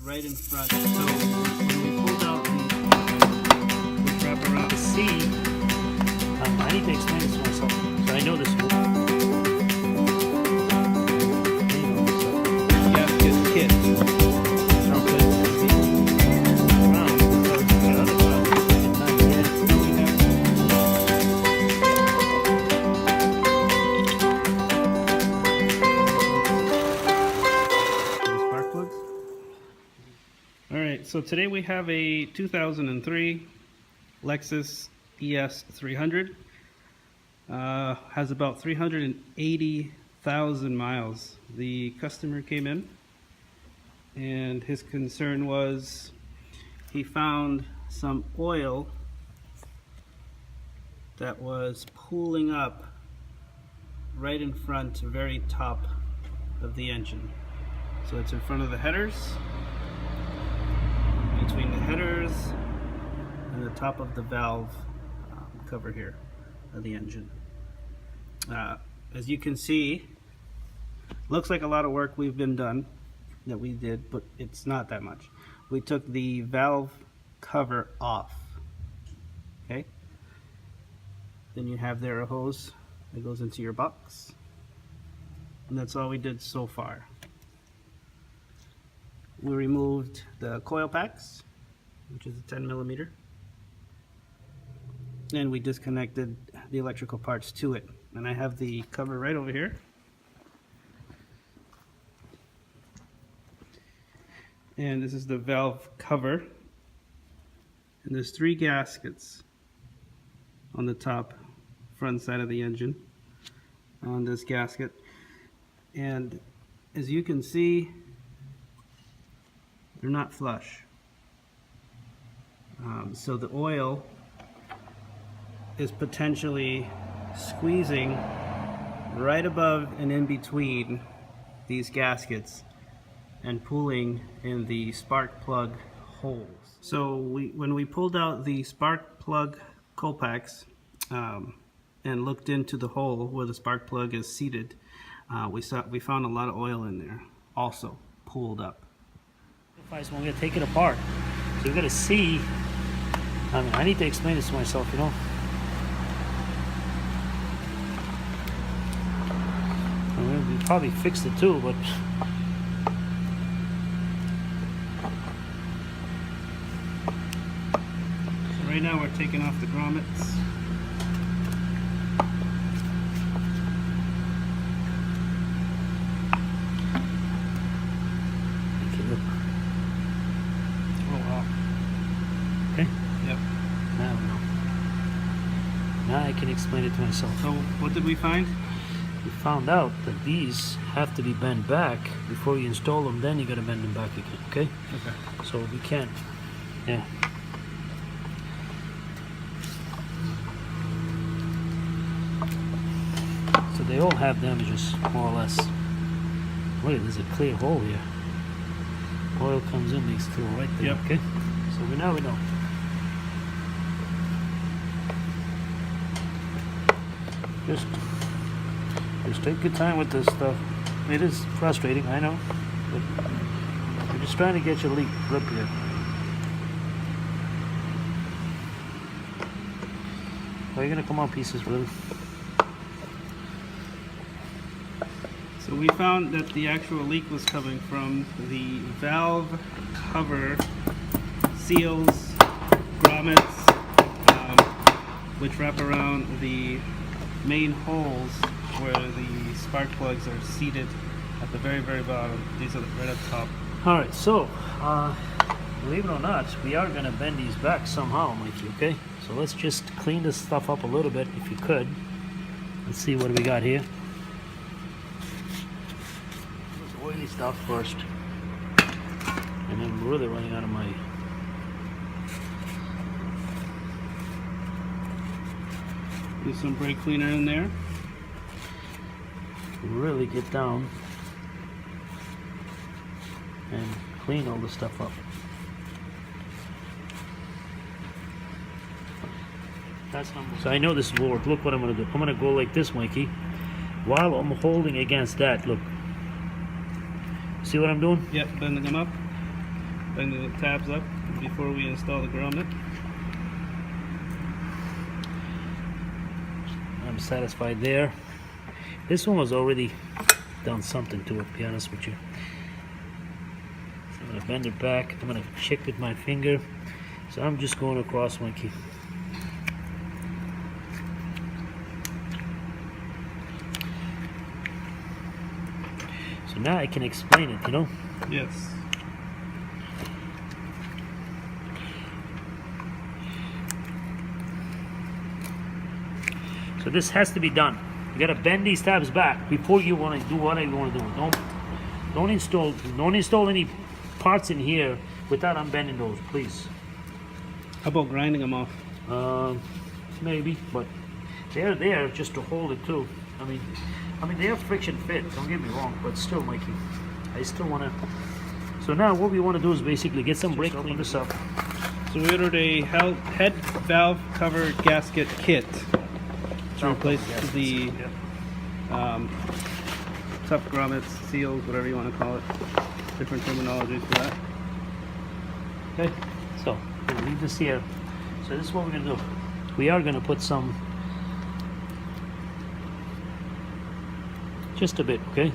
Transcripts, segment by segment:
right in front. So when we pulled out the wrap around To see, I need to explain this to myself. So I know this. gasket kit. Alright, so today we have a 2003 Lexus ES 300. Has about 380,000 miles. The customer came in and his concern was he found some oil that was pooling up right in front, very top of the engine. So it's in front of the headers, between the headers and the top of the valve cover here of the engine. As you can see, looks like a lot of work we've been done that we did, but it's not that much. We took the valve cover off. Okay, then you have there a hose that goes into your box, and that's all we did so far. We removed the coil packs, which is a 10mm, and we disconnected the electrical parts to it. And I have the cover right over here. And this is the valve cover. And there's 3 gaskets on the top front side of the engine on this gasket. And as you can see, they're not flush. So the oil is potentially squeezing right above and in between these gaskets and pooling in the spark plug holes. So when we pulled out the spark plug coil packs and looked into the hole where the spark plug is seated, we found a lot of oil in there, also pooled up. When we're going to take it apart, so you're going to see. I need to explain this to myself, you know. We probably fixed it too, but so right now we're taking off the grommets. okay, look. Oh wow. Okay. Yep. Now, now I can explain it to myself. So what did we find? We found out that these have to be bent back before you install them. Then you got to bend them back again. Okay. Okay. So we can't. Yeah. So they all have damages, more or less. Look, there's a clear hole here. Oil comes in, makes through right there. Yep. Okay. So we know. Just take your time with this stuff. It is frustrating, I know, but we're just trying to get your leak grip here. Are you gonna come on pieces, really? So we found that the actual leak was coming from the valve cover seals, grommets, which wrap around the main holes where the spark plugs are seated at the very, very bottom. These are right up top. All right, so believe it or not, we are gonna bend these back somehow, Mikey. Okay, so let's just clean this stuff up a little bit, if you could. Let's see what we got here. This oily stuff first, and then we're really running out of my. Use some brake cleaner in there. Really get down and clean all this stuff up. That's number. So I know this will work. Look what I'm going to do. I'm going to go like this, Mikey, while I'm holding against that. Look. See what I'm doing? Yep, bending them up. Bring the tabs up before we install the grommet. I'm satisfied there. This one was already done something to it, to be honest with you. So I'm gonna bend it back. I'm gonna check with my finger. So I'm just going across, Mikey. So now I can explain it, you know? Yes. So this has to be done. You gotta bend these tabs back before you want to do whatever you want to do. Don't install any parts in here without unbending those, please. How about grinding them off? Maybe, but they're there just to hold it too. I mean they have friction fit. Don't get me wrong, but still, Mikey, I still want to. So now what we want to do is basically get some brake clean this up. So we ordered a head valve cover gasket kit to replace the tough grommets, seals, whatever you want to call it. Different terminology for that. Okay, so we'll leave this here. So this is what we're gonna do. We are gonna put some, just a bit, okay?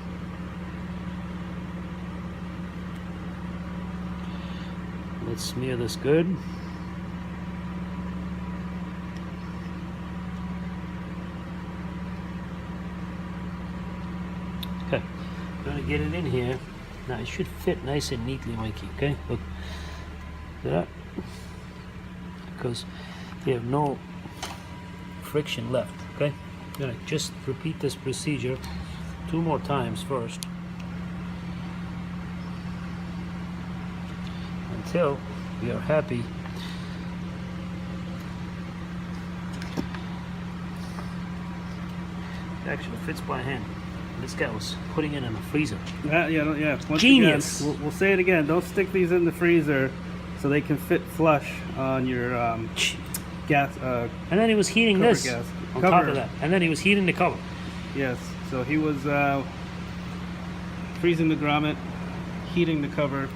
Let's smear this good. Okay, I'm gonna get it in here. Now it should fit nice and neatly, Mikey, okay? Look, see that? Because you have no friction left, okay? I'm gonna just repeat this procedure 2 more times first. Until we are happy. It actually fits by hand. This guy was putting it in a freezer. Yeah. Once Genius! Again, we'll say it again. Don't stick these in the freezer so they can fit flush on your gas. And then he was heating this gas. on Cover. top of that. And then he was heating the cover. Yes. So he was freezing the grommet, heating the cover,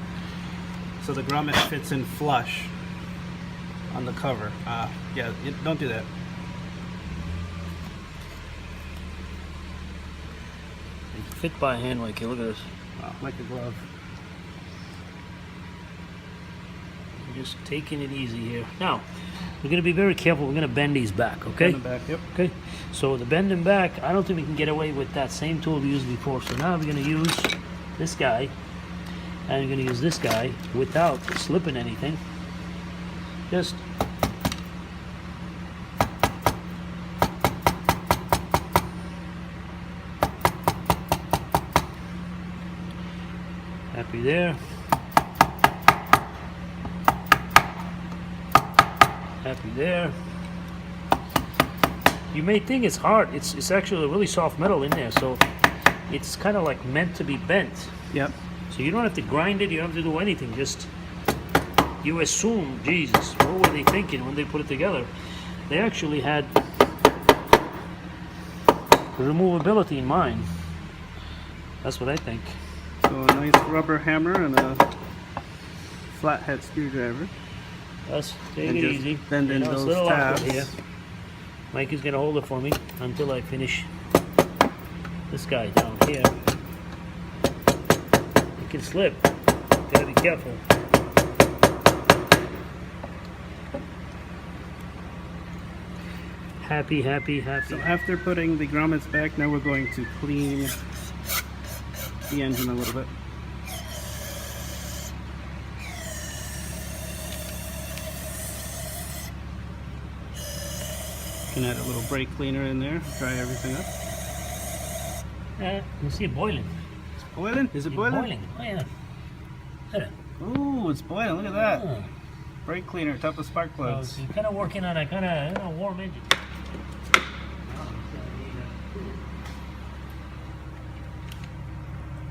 so the grommet fits in flush on the cover. Yeah, don't do that. Fit by hand, Mikey. Look at this. Wow, like a glove. I'm just taking it easy here. Now, we're going to be very careful. We're going to bend these back, okay? Bend them back, yep. Okay. So the bending back, I don't think we can get away with that same tool we used before. So now we're going to use this guy, and we're going to use this guy without slipping anything. Just happy there. Happy there. You may think it's hard. It's actually a really soft metal in there, so it's kind of like meant to be bent. Yep. So you don't have to grind it. You don't have to do anything. Just you assume, Jesus, what were they thinking when they put it together? They actually had removability in mind. That's what I think. So a nice rubber hammer and a flathead screwdriver. Let's take And it just easy. bend in You know, it's a those little awkward tabs. here. Mike is gonna hold it for me until I finish this guy down here. It can slip. Gotta be careful. Happy, happy, happy. So after putting the grommets back, now we're going to clean the engine a little bit. You can add a little brake cleaner in there, dry everything up. You see it boiling. It's boiling? Is it It's boiling? boiling. Oh, yeah. Look at it. Ooh, it's boiling. Look at that. Oh. Brake cleaner, top of spark plugs. So you're kind of working on a kind of warm engine.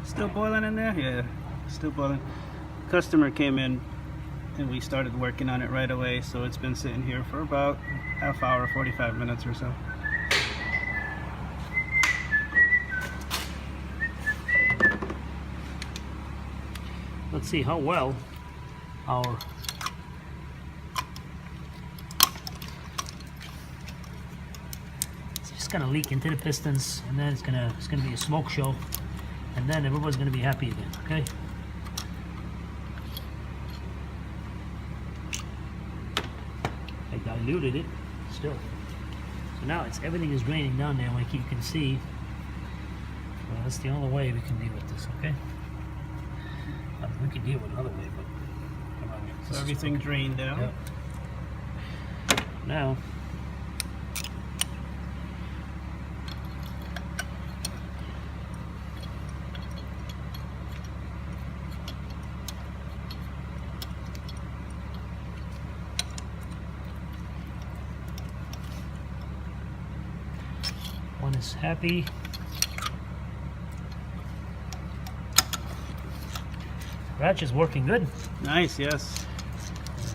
Still boiling in there? Yeah, still boiling. Customer came in and we started working on it right away, so it's been sitting here for about half hour, 45 minutes or so. Let's see how well our it's just gonna leak into the pistons, and then it's gonna be a smoke show, and then everybody's gonna be happy again. Okay. I diluted it still. So now everything is draining down there, like you can see. Well, that's the only way we can deal with this, okay? We can deal with another way, but come on. So everything drained down. Yep. Now, one is happy. Ratchet's working good. Nice, yes.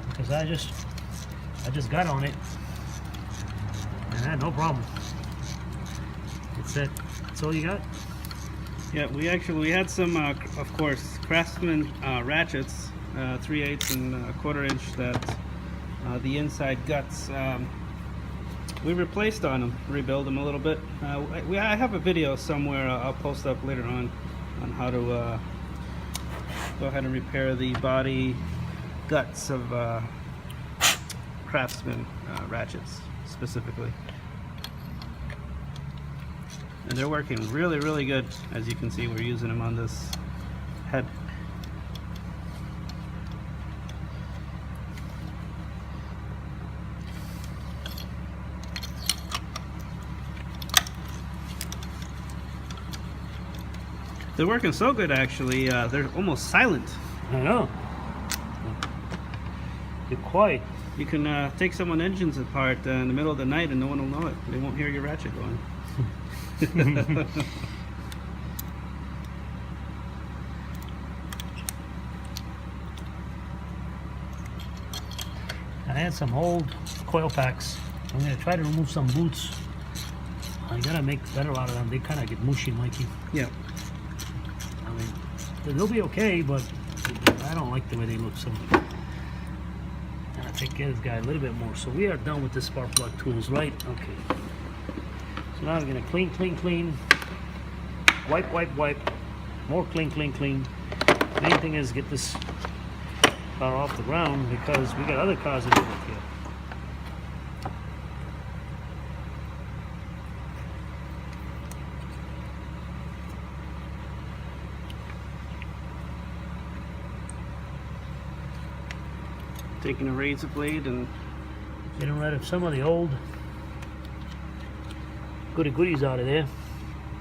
Because I just got on it and I had no problem. That's it. That's all you got? Yeah, we had some, of course, Craftsman ratchets, 3/8 and 1/4 inch that the inside guts we replaced on them, rebuild them a little bit. I have a video somewhere I'll post up later on how to go ahead and repair the body guts of Craftsman ratchets specifically. And they're working really, really good. As you can see, we're using them on this head. They're working so good, actually. They're almost silent. I know. You're quiet. You can take someone's engines apart in the middle of the night and no one will know it. They won't hear your ratchet going. I had some old coil packs. I'm going to try to remove some boots. I gotta make better out of them. They kind of get mushy, Mikey. Yeah. I mean, they'll be okay, but I don't like the way they look. So I take care of this guy a little bit more. So we are done with the spark plug tools, right? Okay. So now we're gonna clean, clean, clean. Wipe, wipe, wipe. More clean, clean, clean. Main thing is get this car off the ground because we got other cars to deal with here. Taking a razor blade and Getting rid of some of the old goodies out of there.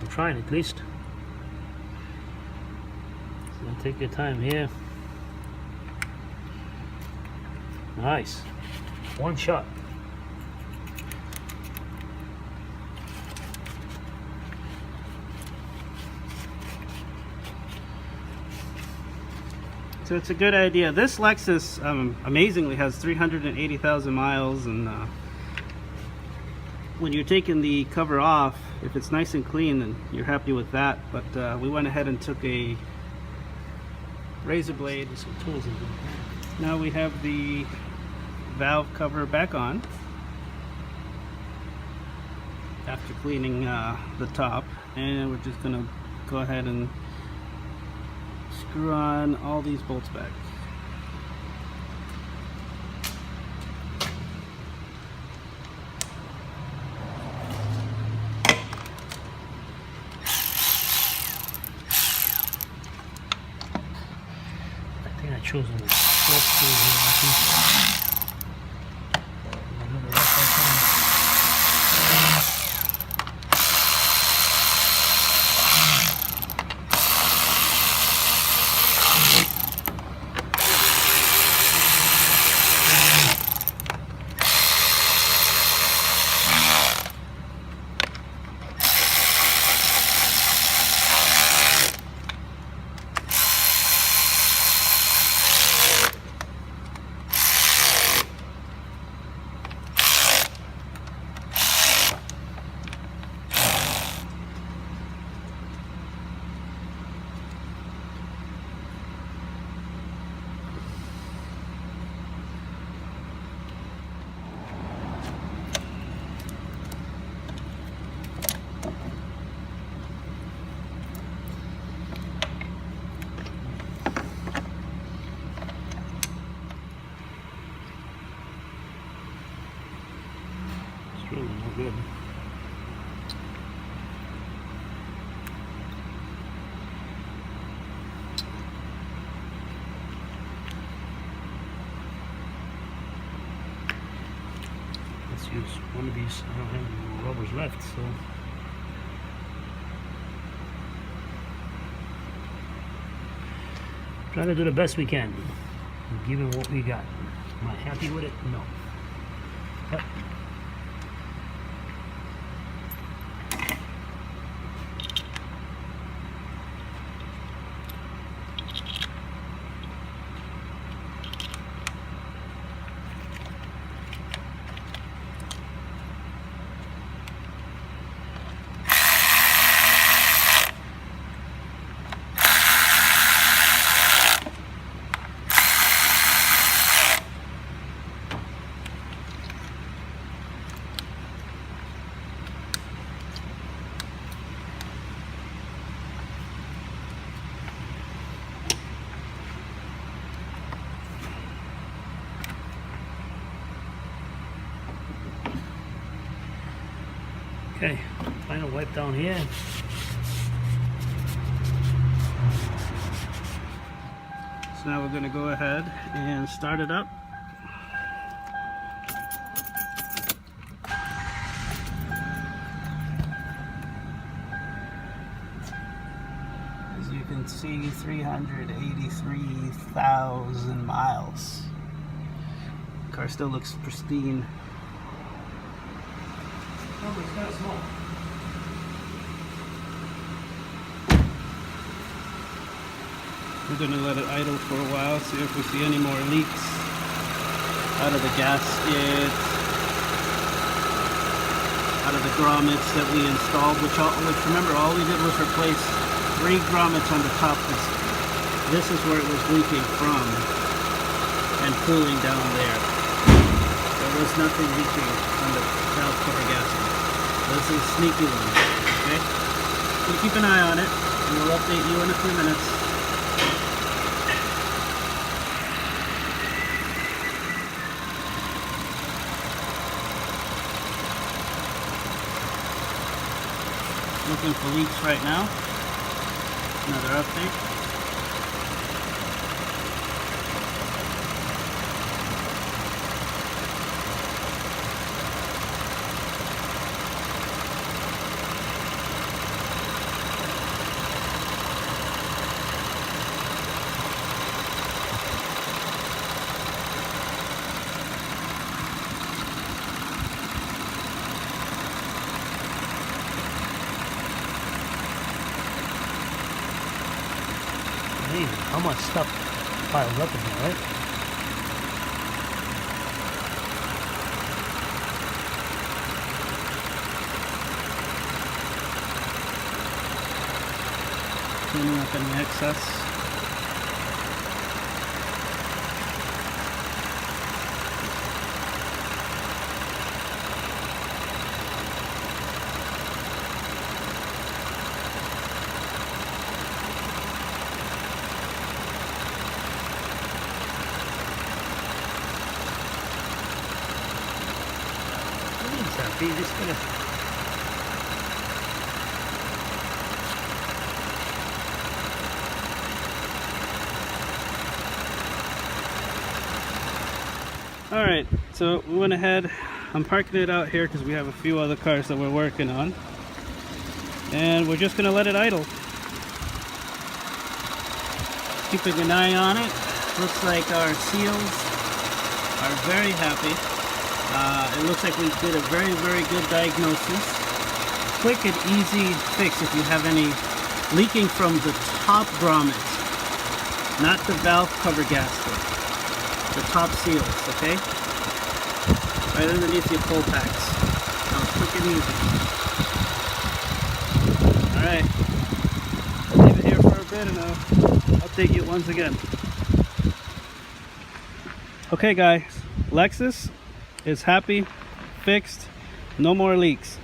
I'm trying at least. So take your time here. Nice. One shot. so it's a good idea. This Lexus amazingly has 380,000 miles, and when you're taking the cover off, if it's nice and clean, then you're happy with that. But we went ahead and took a razor blade. Some tools in there. Now we have the valve cover back on after cleaning the top, and we're just gonna go ahead and screw on all these bolts back. I think I chose the short screw here. I think. good. Let's use one of these. I don't have any more rubbers left, so trying to do the best we can, given what we got. Am I happy with it? No. But okay, final wipe down here. So now we're going to go ahead and start it up. As you can see, 383,000 miles. The car still looks pristine. Oh, it's kind of small. We're going to let it idle for a while, see if we see any more leaks out of the gasket, out of the grommets that we installed, which remember, all we did was replace 3 grommets on the top. This is where it was leaking from and cooling down there. There was nothing leaking on the valve cover gasket. This is a sneaky one, okay? We'll keep an eye on it, and we'll update you in a few minutes. Looking for leaks right now. Another update. How much stuff piled up in here, right? Cleaning up any excess. Happy, just gonna. All right, so we went ahead. I'm parking it out here because we have a few other cars that we're working on, and we're just gonna let it idle. Keeping an eye on it. Looks like our seals are very happy. It looks like we did a very, very good diagnosis. Quick and easy fix if you have any leaking from the top grommet, not the valve cover gasket. The top seals, okay? Right underneath your pull packs. Now, quick and easy. Alright. I'll leave it here for a bit and I'll update you once again. Okay guys, Lexus is happy, fixed, no more leaks.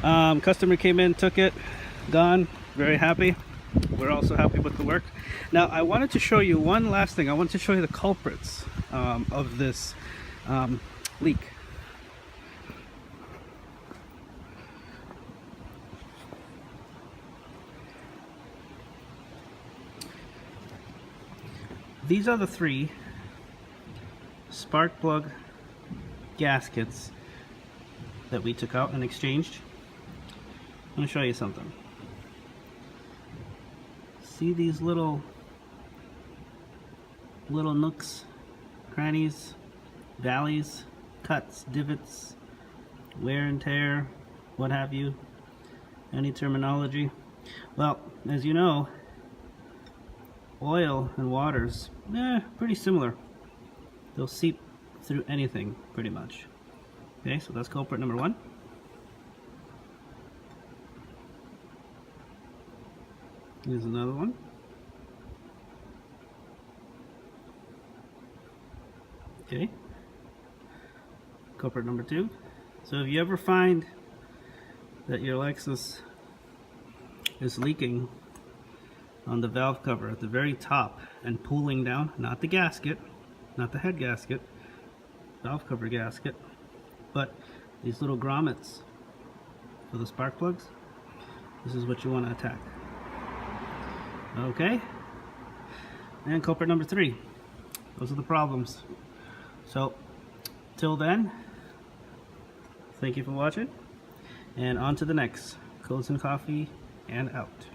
Customer came in, took it, gone, very happy. We're also happy with the work. Now I wanted to show you one last thing. I want to show you the culprits of this leak. these are the 3 spark plug gaskets that we took out and exchanged. I'm going to show you something. See these little nooks, crannies, valleys, cuts, divots, wear and tear, what have you, any terminology? Well, as you know, oil and water's pretty similar. They'll seep through anything pretty much. Okay, so that's culprit number 1. Here's another one. Okay, culprit number 2. So if you ever find that your Lexus is leaking on the valve cover at the very top and pooling down, not the gasket, not the head gasket, valve cover gasket, but these little grommets for the spark plugs, this is what you want to attack. Okay, and culprit number 3. Those are the problems. So till then, thank you for watching, and on to the next. Codes and coffee, and out.